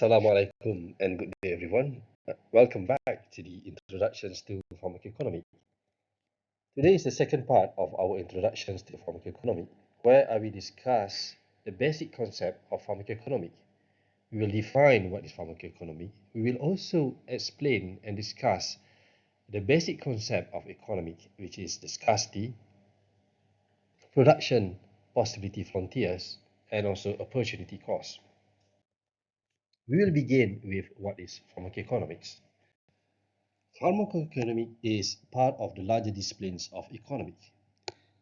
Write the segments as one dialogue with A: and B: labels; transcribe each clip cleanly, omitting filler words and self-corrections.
A: Assalamualaikum and good day everyone. Welcome back to the Introductions to Pharmacoeconomics. Today is the second part of our Introductions to Pharmacoeconomics, where I will discuss the basic concept of pharmacoeconomics. We will define what is pharmacoeconomics. We will also explain and discuss the basic concept of economics, which is the scarcity, production possibility frontiers, and also opportunity cost. We will begin with what is pharmacoeconomics. Pharmacoeconomics is part of the larger disciplines of economics.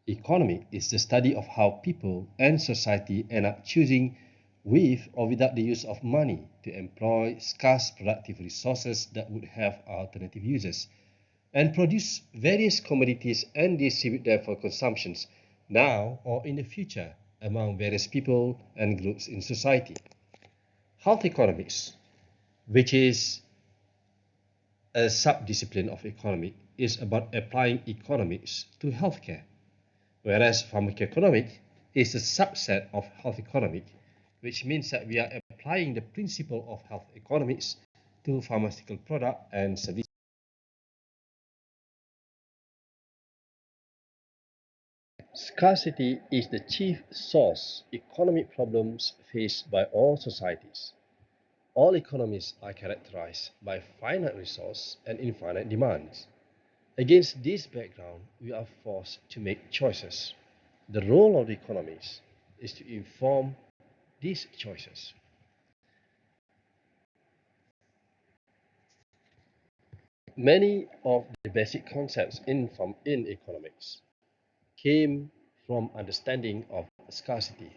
A: Economics is the study of how people and society end up choosing with or without the use of money to employ scarce productive resources that would have alternative uses and produce various commodities and distribute them for consumptions now or in the future among various people and groups in society. Health economics, which is a sub-discipline of economics, is about applying economics to healthcare, whereas pharmacoeconomics is a subset of health economics, which means that we are applying the principle of health economics to pharmaceutical product and services. Scarcity is the chief source economic problems faced by all societies. All economies are characterized by finite resource and infinite demands. Against this background, we are forced to make choices. The role of the economists is to inform these choices. Many of the basic concepts in economics came from understanding of scarcity.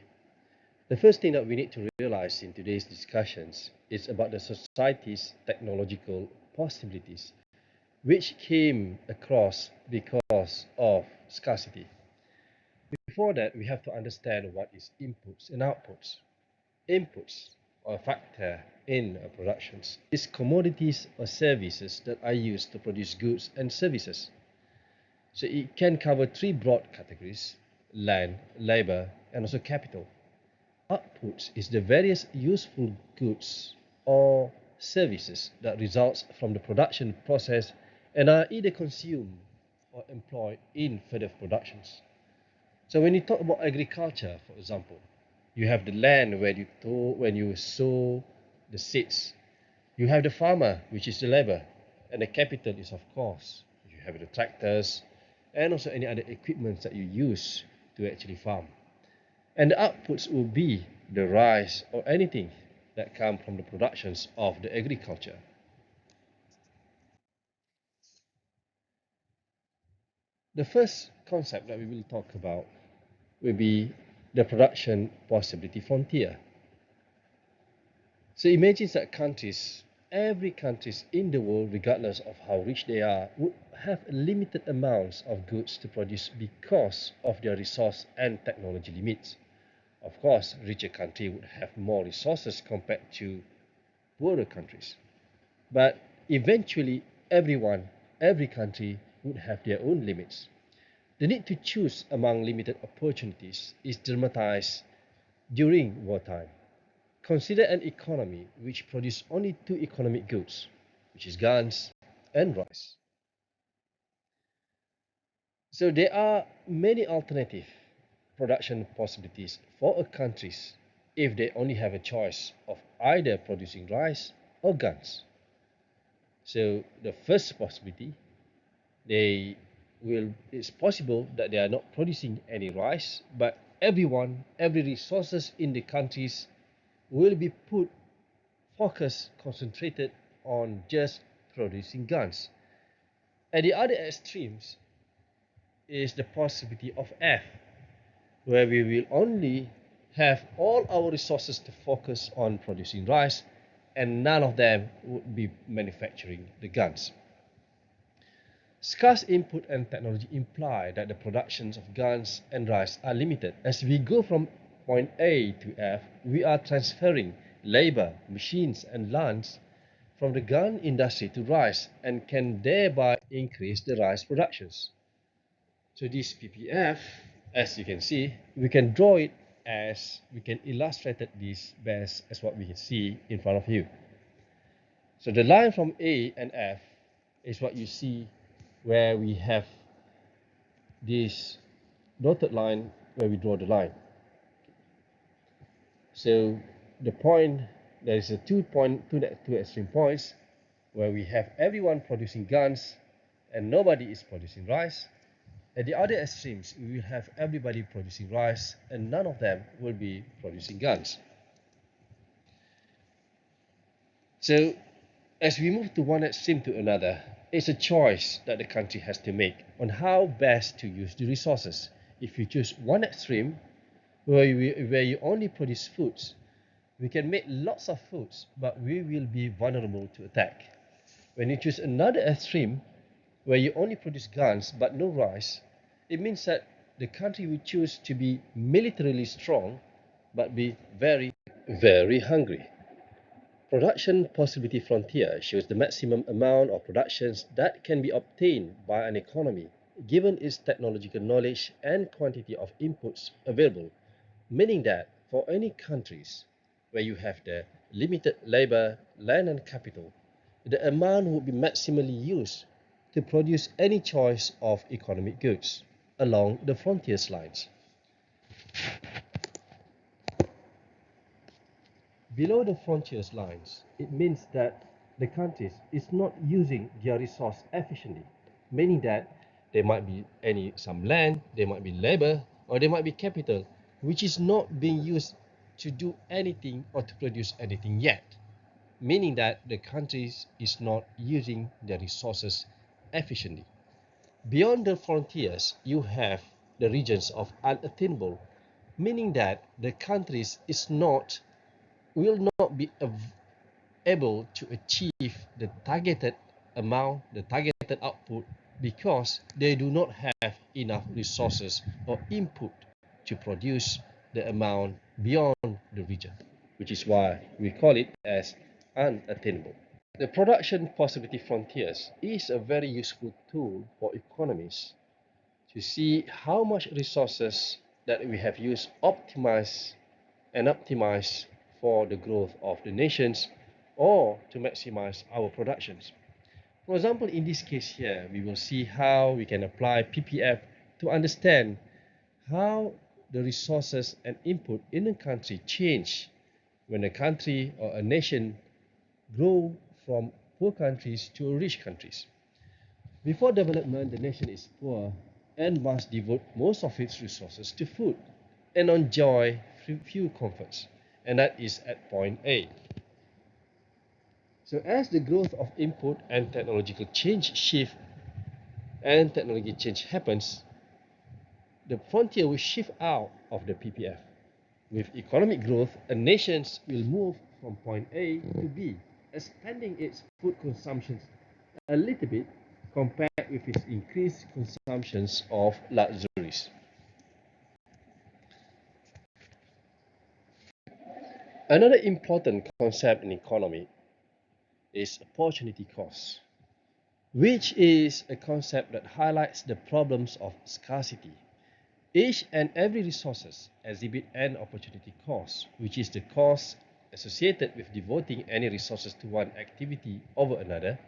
A: The first thing that we need to realize in today's discussions is about the society's technological possibilities, which came across because of scarcity. Before that, we have to understand what is inputs and outputs. Inputs are a factor in productions. It's commodities or services that are used to produce goods and services. So it can cover three broad categories: land, labor, and also capital. Outputs is the various useful goods or services that results from the production process and are either consumed or employed in further productions. So when you talk about agriculture, for example, you have the land when you sow the seeds. You have the farmer, which is the labor, and the capital is, of course, you have the tractors and also any other equipment that you use to actually farm. And the outputs will be the rice or anything that come from the productions of the agriculture. The first concept that we will talk about will be the production possibility frontier. So imagine that every countries in the world, regardless of how rich they are, would have limited amounts of goods to produce because of their resource and technology limits. Of course, richer country would have more resources compared to poorer countries. But eventually, every country would have their own limits. The need to choose among limited opportunities is dramatized during wartime. Consider an economy which produces only two economic goods, which is guns and rice. So there are many alternative production possibilities for a countries if they only have a choice of either producing rice or guns. So the first possibility, it's possible that they are not producing any rice, but every resources in the countries will be concentrated on just producing guns. At the other extremes is the possibility of F, where we will only have all our resources to focus on producing rice and none of them would be manufacturing the guns. Scarce input and technology imply that the productions of guns and rice are limited. As we go from point A to F, we are transferring labor, machines and lands from the gun industry to rice and can thereby increase the rice productions. So this PPF, as you can see, we can draw it as we can illustrate this best as what we can see in front of you. So the line from A and F is what you see where we have this dotted line where we draw the line. So the point, there is a two extreme points where we have everyone producing guns and nobody is producing rice. At the other extremes, we will have everybody producing rice and none of them will be producing guns. So as we move to one extreme to another, it's a choice that the country has to make on how best to use the resources. If you choose one extreme where you only produce foods, we can make lots of foods, but we will be vulnerable to attack. When you choose another extreme where you only produce guns but no rice, it means that the country will choose to be militarily strong but be very, very hungry. Production possibility frontier shows the maximum amount of productions that can be obtained by an economy given its technological knowledge and quantity of inputs available, meaning that for any countries where you have the limited labor, land and capital, the amount would be maximally used to produce any choice of economic goods along the frontiers lines. Below the frontiers lines, it means that the countries is not using their resource efficiently, meaning that there might be some land, there might be labor, or there might be capital, which is not being used to do anything or to produce anything yet, meaning that the countries is not using their resources efficiently. Beyond the frontiers, you have the regions of unattainable, meaning that the countries will not be able to achieve the targeted amount, the targeted output, because they do not have enough resources or input to produce the amount beyond the region, which is why we call it as unattainable. The production possibility frontiers is a very useful tool for economists to see how much resources that we have used optimize for the growth of the nations or to maximize our productions. For example, in this case here, we will see how we can apply PPF to understand how the resources and input in a country change when a country or a nation grow from poor countries to rich countries. Before development, the nation is poor and must devote most of its resources to food and enjoy few comforts, and that is at point A. So as the growth of input and technological change happens, the frontier will shift out of the PPF. With economic growth, a nation will move from point A to B, expanding its food consumption a little bit compared with its increased consumptions of luxuries. Another important concept in economy is opportunity cost, which is a concept that highlights the problems of scarcity. Each and every resources exhibit an opportunity cost, which is the cost associated with devoting any resources to one activity over another.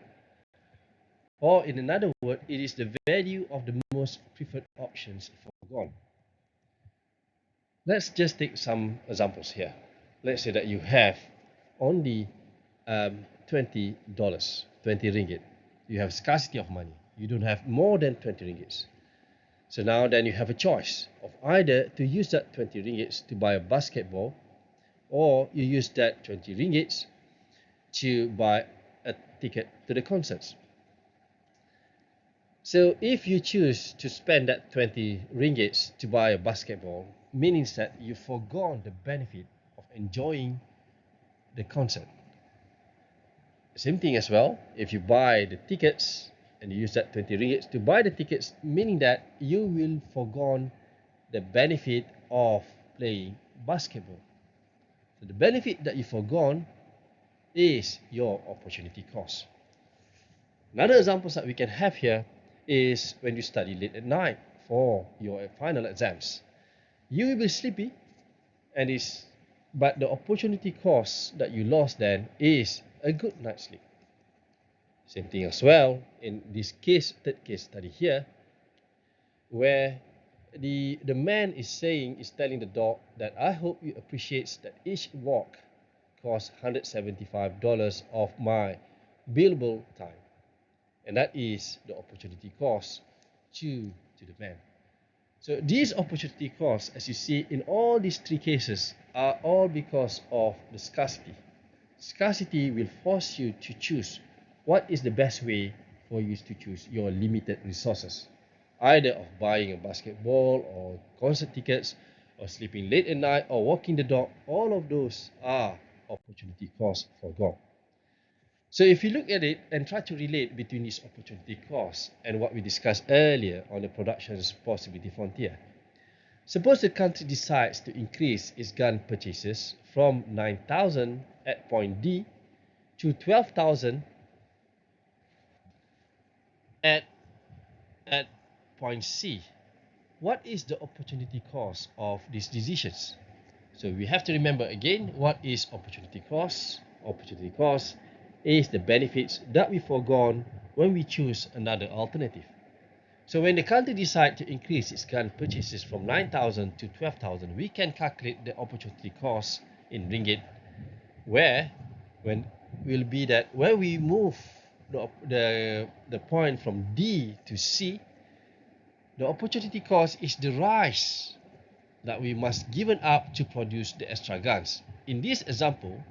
A: Or in another word, it is the value of the most preferred options foregone. Let's just take some examples here. Let's say that you have only $20, 20 ringgit. You have scarcity of money. You don't have more than 20 ringgits. So now then you have a choice of either to use that 20 ringgits to buy a basketball, or you use that 20 ringgits to buy a ticket to the concerts. So if you choose to spend that 20 ringgits to buy a basketball, meaning that you forgone the benefit of enjoying the concert. Same thing as well, if you buy the tickets and you use that 20 ringgits to buy the tickets, meaning that you will forgone the benefit of playing basketball. So the benefit that you forgone is your opportunity cost. Another example that we can have here is when you study late at night for your final exams. You will be sleepy and is but the opportunity cost that you lost then is a good night's sleep. Same thing as well in this third case study here, where the man is telling the dog that I hope you appreciate that each walk costs $175 of my billable time, and that is the opportunity cost to the man. So these opportunity costs, as you see in all these three cases, are all because of the scarcity. Scarcity will force you to choose what is the best way for you to choose your limited resources, either of buying a basketball or concert tickets or sleeping late at night or walking the dog. All of those are opportunity costs forgone. So if you look at it and try to relate between these opportunity costs and what we discussed earlier on the production's possibility frontier, suppose the country decides to increase its gun purchases from 9,000 at point D to 12,000 at, at point C. What is the opportunity cost of these decisions? So we have to remember again, what is opportunity cost? Opportunity cost is the benefits that we forgone when we choose another alternative. So when the country decides to increase its gun purchases from 9,000 to 12,000, we can calculate the opportunity cost in ringgit, where when will be that when we move the point from D to C, the opportunity cost is the rise that we must given up to produce the extra guns. In this example,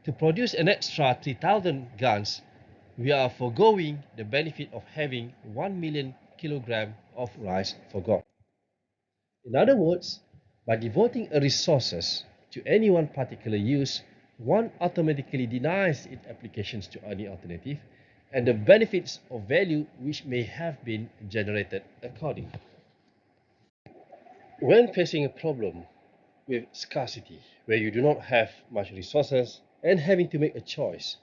A: to produce an extra 3,000 guns, we are foregoing the benefit of having 1 million kilogram of rice forgone. In other words, by devoting a resources to any one particular use, one automatically denies its applications to any alternative and the benefits of value which may have been generated accordingly. When facing a problem with scarcity, where you do not have much resources and having to make a choice,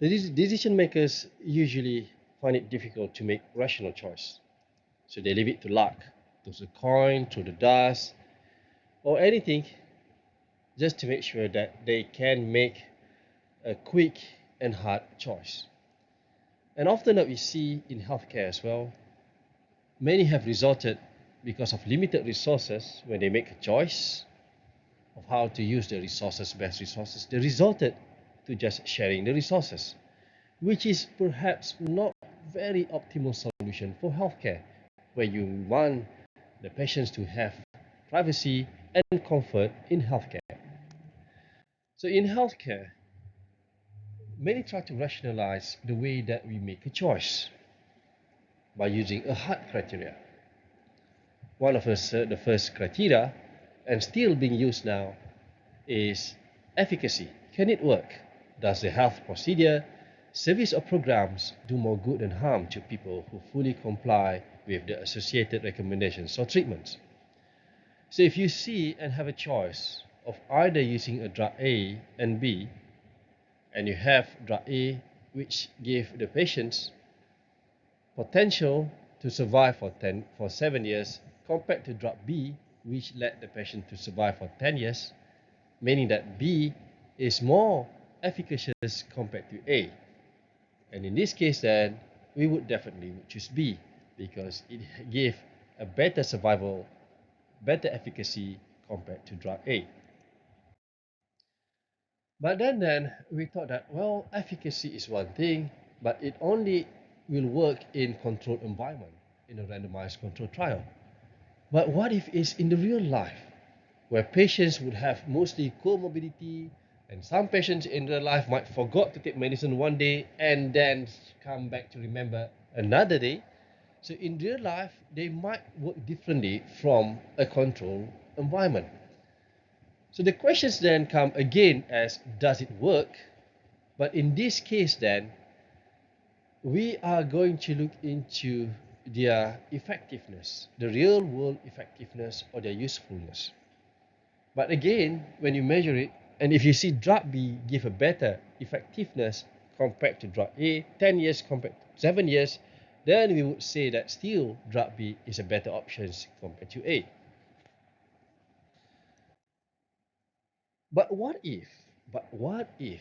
A: the decision makers usually find it difficult to make rational choice. So they leave it to luck, toss a coin, throw the dust, or anything just to make sure that they can make a quick and hard choice. And often that we see in healthcare as well, many have resulted because of limited resources when they make a choice of how to use the resources, best resources, they resulted to just sharing the resources, which is perhaps not very optimal solution for healthcare, where you want the patients to have privacy and comfort in healthcare. So in healthcare, many try to rationalize the way that we make a choice by using a hard criteria. One of the first criteria, and still being used now, is efficacy. Can it work? Does the health procedure, service or programs do more good than harm to people who fully comply with the associated recommendations or treatments? So if you see and have a choice of either using a drug A and B, and you have drug A which give the patients potential to survive for 7 years compared to drug B which led the patient to survive for 10 years, meaning that B is more efficacious compared to A. And in this case then, we would definitely choose B because it gave a better survival, better efficacy compared to drug A. But then we thought that, well, efficacy is one thing, but it only will work in controlled environment, in a randomized controlled trial. But what if it's in the real life, where patients would have mostly comorbidity, and some patients in real life might forget to take medicine one day and then come back to remember another day. So in real life, they might work differently from a controlled environment. So the questions then come again as, does it work? But in this case then, we are going to look into their effectiveness, the real world effectiveness or their usefulness. But again, when you measure it, and if you see drug B give a better effectiveness compared to drug A, 10 years compared to 7 years, then we would say that still drug B is a better option compared to A. But what if? But what if?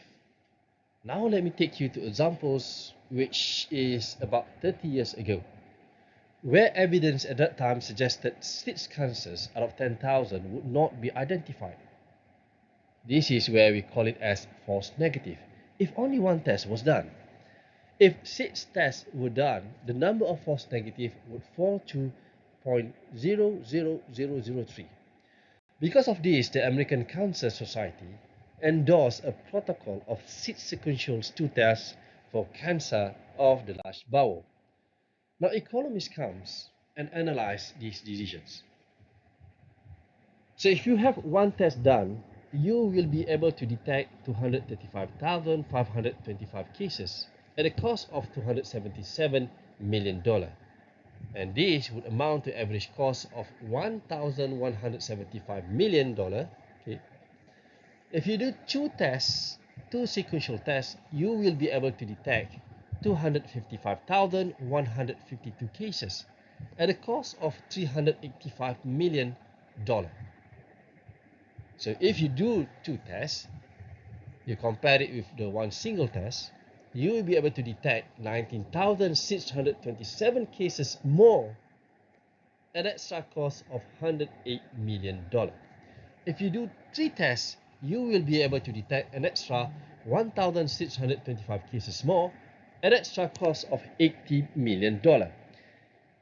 A: Now let me take you to examples which is about 30 years ago, where evidence at that time suggested 6 cancers out of 10,000 would not be identified. This is where we call it as false negative. If only one test was done. If 6 tests were done, the number of false negative would fall to 0.00003. Because of this, the American Cancer Society endorsed a protocol of 6 sequential stool tests for cancer of the large bowel. Now, economists comes and analyze these decisions. So if you have one test done, you will be able to detect 235,525 cases at a cost of $277 million. And this would amount to average cost of $1,175 million. Okay. If you do 2 tests, 2 sequential tests, you will be able to detect 255,152 cases at a cost of $385 million. So if you do 2 tests, you compare it with the one single test, you will be able to detect 19,627 cases more at an extra cost of $108 million. If you do 3 tests, you will be able to detect an extra 1,625 cases more at an extra cost of $80 million.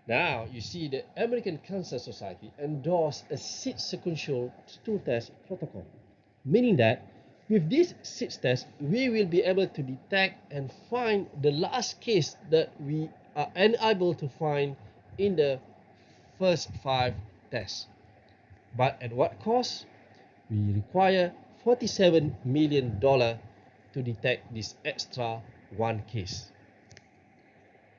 A: Now, you see the American Cancer Society endorsed a 6 sequential stool test protocol, meaning that with these 6 tests, we will be able to detect and find the last case that we are unable to find in the first 5 tests. But at what cost? We require $47 million to detect this extra one case.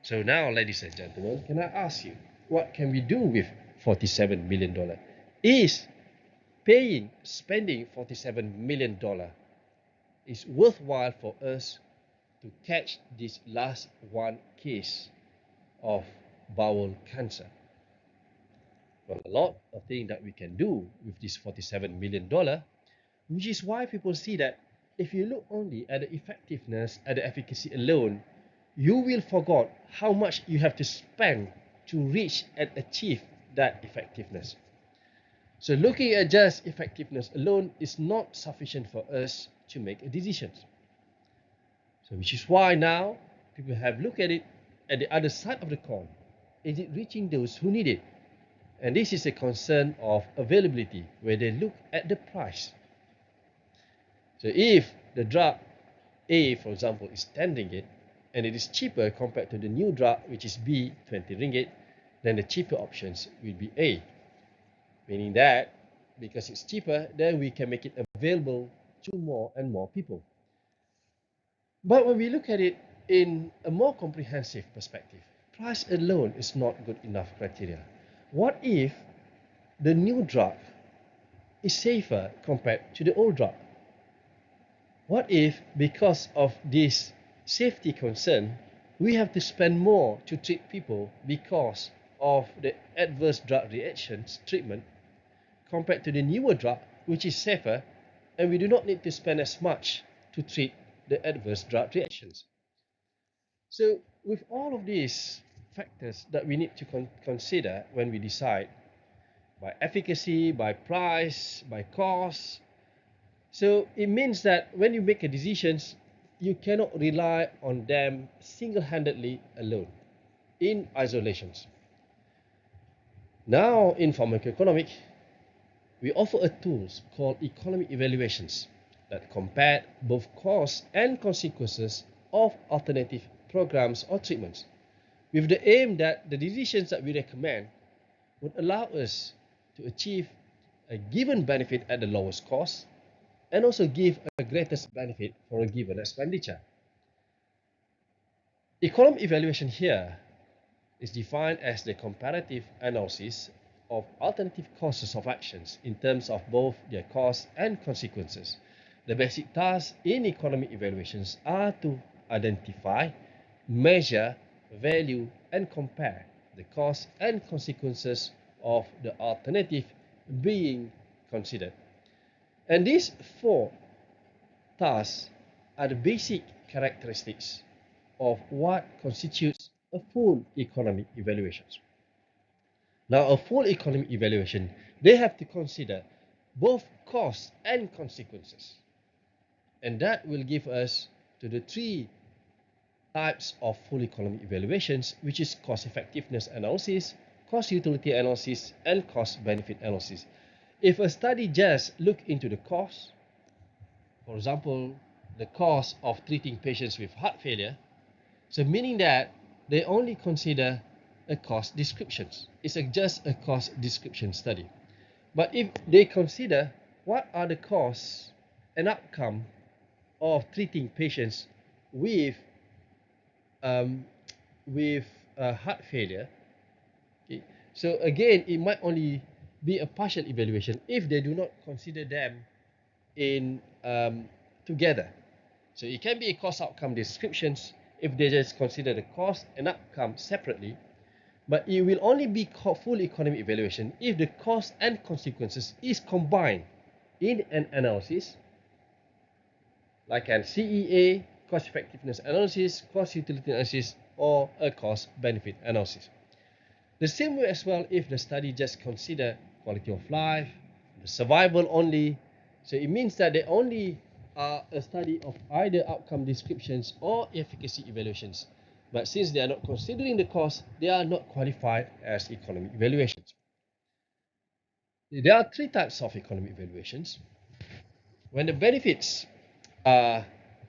A: So now, ladies and gentlemen, can I ask you, what can we do with $47 million? Is spending $47 million is worthwhile for us to catch this last one case of bowel cancer? Well, a lot of things that we can do with this $47 million, which is why people see that if you look only at the effectiveness, at the efficacy alone, you will forget how much you have to spend to reach and achieve that effectiveness. So looking at just effectiveness alone is not sufficient for us to make a decision. So which is why now people have looked at it at the other side of the coin. Is it reaching those who need it? And this is a concern of availability, where they look at the price. So if the drug A, for example, is 10 ringgit, and it is cheaper compared to the new drug, which is B, 20 ringgit, then the cheaper options will be A. Meaning that because it's cheaper, then we can make it available to more and more people. But when we look at it in a more comprehensive perspective, price alone is not good enough criteria. What if the new drug is safer compared to the old drug? What if, because of this safety concern, we have to spend more to treat people because of the adverse drug reactions treatment compared to the newer drug, which is safer, and we do not need to spend as much to treat the adverse drug reactions? So with all of these factors that we need to consider when we decide, by efficacy, by price, by cost, so it means that when you make a decisions, you cannot rely on them single-handedly alone, in isolations. Now, in pharmacoeconomics, we offer a tools called economic evaluations that compare both costs and consequences of alternative programs or treatments, with the aim that the decisions that we recommend would allow us to achieve a given benefit at the lowest cost and also give a greatest benefit for a given expenditure. Economic evaluation here is defined as the comparative analysis of alternative courses of actions in terms of both their costs and consequences. The basic tasks in economic evaluations are to identify, measure, value, and compare the costs and consequences of the alternative being considered. And these four tasks are the basic characteristics of what constitutes a full economic evaluation. Now, a full economic evaluation, they have to consider both costs and consequences. And that will give us to the three types of full economic evaluations, which is cost effectiveness analysis, cost utility analysis, and cost benefit analysis. If a study just look into the cost, for example, the cost of treating patients with heart failure, so meaning that they only consider a cost descriptions. It's just a cost description study. But if they consider what are the costs and outcome of treating patients with heart failure, okay, so again, it might only be a partial evaluation if they do not consider them in together. So it can be a cost outcome descriptions if they just consider the cost and outcome separately, but it will only be full economic evaluation if the cost and consequences is combined in an analysis, like an CEA, cost effectiveness analysis, cost utility analysis, or a cost benefit analysis. The same way as well if the study just consider quality of life, the survival only, so it means that they only are a study of either outcome descriptions or efficacy evaluations. But since they are not considering the cost, they are not qualified as economic evaluations. There are three types of economic evaluations. When the benefits are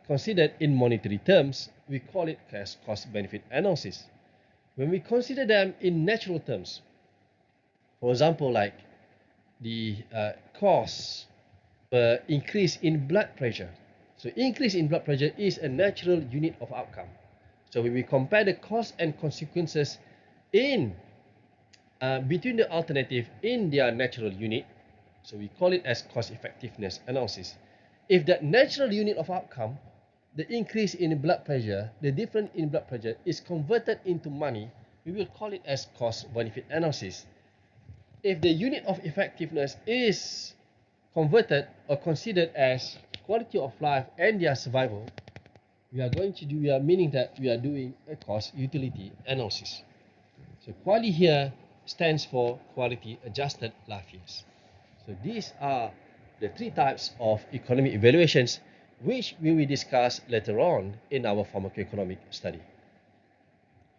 A: considered in monetary terms, we call it as cost-benefit analysis. When we consider them in natural terms, for example, like the cost per increase in blood pressure. So increase in blood pressure is a natural unit of outcome. So when we compare the cost and consequences in between the alternative in their natural unit, so we call it as cost effectiveness analysis. If that natural unit of outcome, the increase in blood pressure, the difference in blood pressure is converted into money, we will call it as cost benefit analysis. If the unit of effectiveness is converted or considered as quality of life and their survival, we are meaning that we are doing a cost utility analysis. So quality here stands for quality adjusted life years. So these are the three types of economic evaluations which we will discuss later on in our pharmacoeconomic study.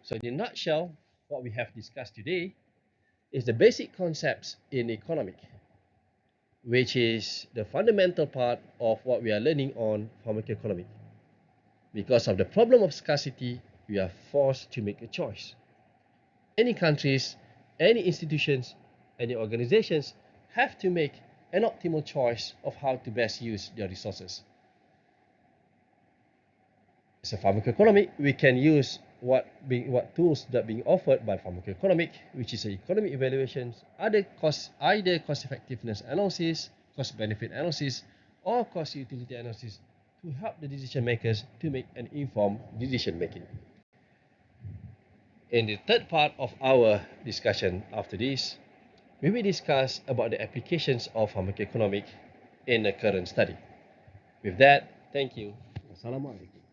A: So in a nutshell, what we have discussed today is the basic concepts in economic, which is the fundamental part of what we are learning on pharmacoeconomic. Because of the problem of scarcity, we are forced to make a choice. Any countries, any institutions, any organizations have to make an optimal choice of how to best use their resources. As a pharmacoeconomic, we can use what tools that are being offered by pharmacoeconomic, which is economic evaluations, either cost effectiveness analysis, cost benefit analysis, or cost utility analysis to help the decision makers to make an informed decision making. In the third part of our discussion after this, we will discuss about the applications of pharmacoeconomic in a current study. With that, thank you. Assalamualaikum.